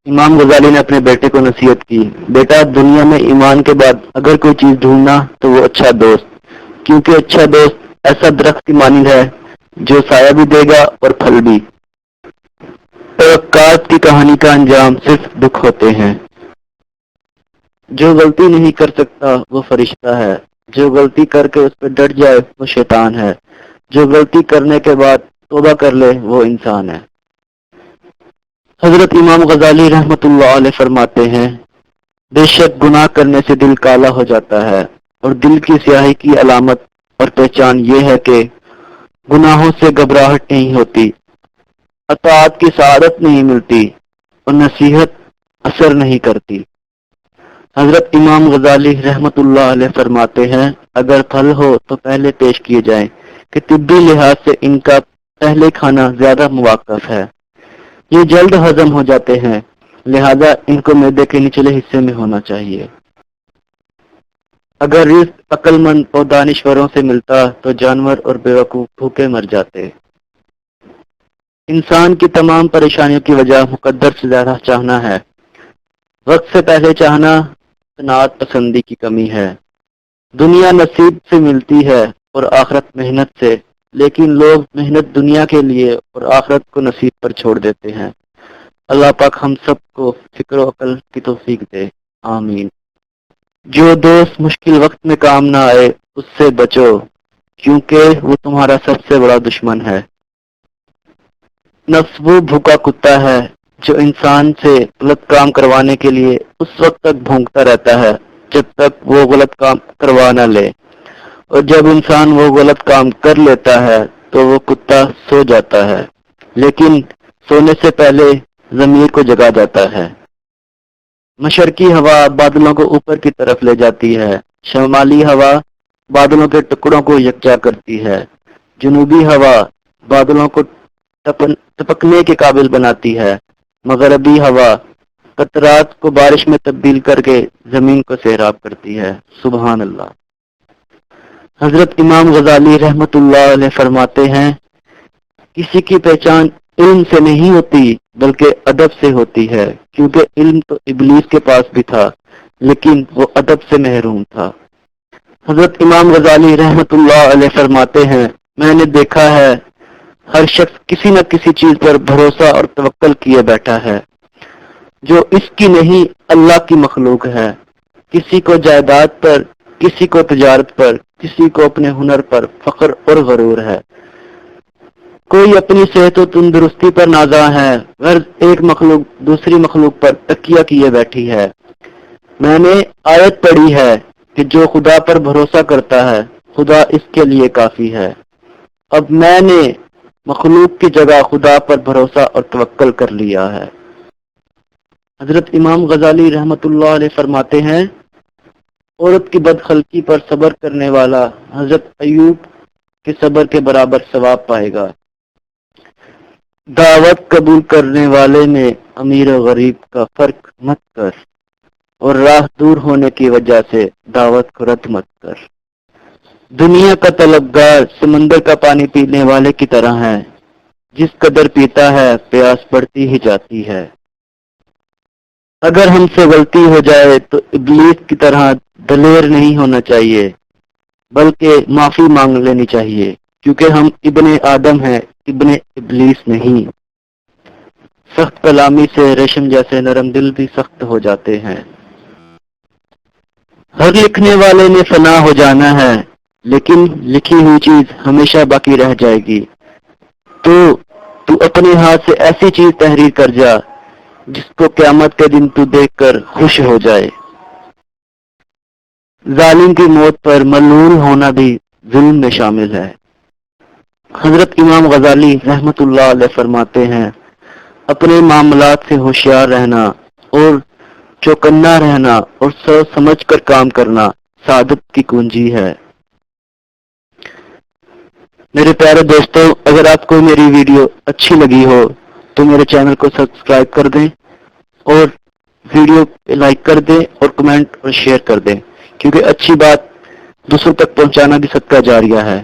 امام غزالی نے اپنے بیٹے کو نصیحت کی، بیٹا دنیا میں ایمان کے بعد اگر کوئی چیز ڈھونڈنا تو وہ اچھا دوست، کیونکہ اچھا دوست ایسا درخت کی مانند ہے جو سایہ بھی دے گا اور پھل بھی۔ توقعات کی کہانی کا انجام صرف دکھ ہوتے ہیں۔ جو غلطی نہیں کر سکتا وہ فرشتہ ہے، جو غلطی کر کے اس پہ ڈٹ جائے وہ شیطان ہے، جو غلطی کرنے کے بعد توبہ کر لے وہ انسان ہے۔ حضرت امام غزالی رحمۃ اللہ علیہ فرماتے ہیں، بے شک گناہ کرنے سے دل کالا ہو جاتا ہے، اور دل کی سیاہی کی علامت اور پہچان یہ ہے کہ گناہوں سے گھبراہٹ نہیں ہوتی، اطاعت کی سعادت نہیں ملتی، اور نصیحت اثر نہیں کرتی۔ حضرت امام غزالی رحمۃ اللہ علیہ فرماتے ہیں، اگر پھل ہو تو پہلے پیش کیے جائیں کہ طبی لحاظ سے ان کا پہلے کھانا زیادہ موقف ہے، یہ جلد ہضم ہو جاتے ہیں، لہذا ان کو معدے کے نچلے حصے میں ہونا چاہیے۔ اگر رزق عقل مند اور دانشوروں سے ملتا تو جانور اور بیوقوف بھوکے مر جاتے۔ انسان کی تمام پریشانیوں کی وجہ مقدر سے زیادہ چاہنا ہے، وقت سے پہلے چاہنا قناعت پسندی کی کمی ہے۔ دنیا نصیب سے ملتی ہے اور آخرت محنت سے، لیکن لوگ محنت دنیا کے لیے اور آخرت کو نصیب پر چھوڑ دیتے ہیں۔ اللہ پاک ہم سب کو فکر و عقل کی توفیق دے، آمین۔ جو دوست مشکل وقت میں کام نہ آئے اس سے بچو، کیونکہ وہ تمہارا سب سے بڑا دشمن ہے۔ نفس وہ بھوکا کتا ہے جو انسان سے غلط کام کروانے کے لیے اس وقت تک بھونکتا رہتا ہے جب تک وہ غلط کام کروا نہ لے، اور جب انسان وہ غلط کام کر لیتا ہے تو وہ کتا سو جاتا ہے، لیکن سونے سے پہلے ضمیر کو جگا جاتا ہے۔ مشرقی ہوا بادلوں کو اوپر کی طرف لے جاتی ہے، شمالی ہوا بادلوں کے ٹکڑوں کو یکجا کرتی ہے، جنوبی ہوا بادلوں کو ٹپکنے کے قابل بناتی ہے، مغربی ہوا قطرات کو بارش میں تبدیل کر کے زمین کو سیراب کرتی ہے۔ سبحان اللہ۔ حضرت امام غزالی رحمۃ اللہ علیہ فرماتے ہیں، کسی کی پہچان علم سے نہیں ہوتی بلکہ ادب سے ہوتی ہے، کیونکہ علم تو ابلیس کے پاس بھی تھا لیکن وہ ادب سے محروم تھا۔ حضرت امام غزالی رحمۃ اللہ علیہ فرماتے ہیں، میں نے دیکھا ہے ہر شخص کسی نہ کسی چیز پر بھروسہ اور توکل کیے بیٹھا ہے جو اس کی نہیں اللہ کی مخلوق ہے، کسی کو جائیداد پر، کسی کو تجارت پر، کسی کو اپنے ہنر پر فخر اور غرور ہے، کوئی اپنی صحت و تندرستی پر نازاں ہے، غرض ایک مخلوق دوسری مخلوق پر تکیہ کیے بیٹھی ہے۔ میں نے آیت پڑھی ہے کہ جو خدا پر بھروسہ کرتا ہے خدا اس کے لیے کافی ہے۔ اب میں نے مخلوق کی جگہ خدا پر بھروسہ اور توکل کر لیا ہے۔ حضرت امام غزالی رحمۃ اللہ علیہ فرماتے ہیں، عورت کی بدخلقی پر صبر کرنے والا حضرت ایوب کے صبر کے برابر ثواب پائے گا۔ دعوت قبول کرنے والے میں امیر و غریب کا فرق مت کر، اور راہ دور ہونے کی وجہ سے دعوت کو رد مت کر۔ دنیا کا طلبگار سمندر کا پانی پینے والے کی طرح ہے، جس قدر پیتا ہے پیاس بڑھتی ہی جاتی ہے۔ اگر ہم سے غلطی ہو جائے تو ابلیس کی طرح دلیر نہیں ہونا چاہیے، بلکہ معافی مانگ لینی چاہیے، کیونکہ ہم ابن آدم ہیں، ابن ابلیس نہیں۔ سخت کلامی سے ریشم جیسے نرم دل بھی سخت ہو جاتے ہیں۔ ہر لکھنے والے نے فنا ہو جانا ہے، لیکن لکھی ہوئی چیز ہمیشہ باقی رہ جائے گی۔ تو اپنے ہاتھ سے ایسی چیز تحریر کر جا جس کو قیامت کے دن تو دیکھ کر خوش ہو جائے۔ ظالم کی موت پر ملعون ہونا بھی ظلم میں شامل ہے۔ حضرت امام غزالی رحمۃ اللہ علیہ فرماتے ہیں، اپنے معاملات سے ہوشیار رہنا اور چوکنا رہنا اور سوچ سمجھ کر کام کرنا سعادت کی کنجی ہے۔ میرے پیارے دوستو، اگر آپ کو میری ویڈیو اچھی لگی ہو تو میرے چینل کو سبسکرائب کر دیں اور ویڈیو لائک کر دیں اور کمنٹ اور شیئر کر دیں، کیونکہ اچھی بات دوسروں تک پہنچانا بھی صدقہ جاریہ ہے۔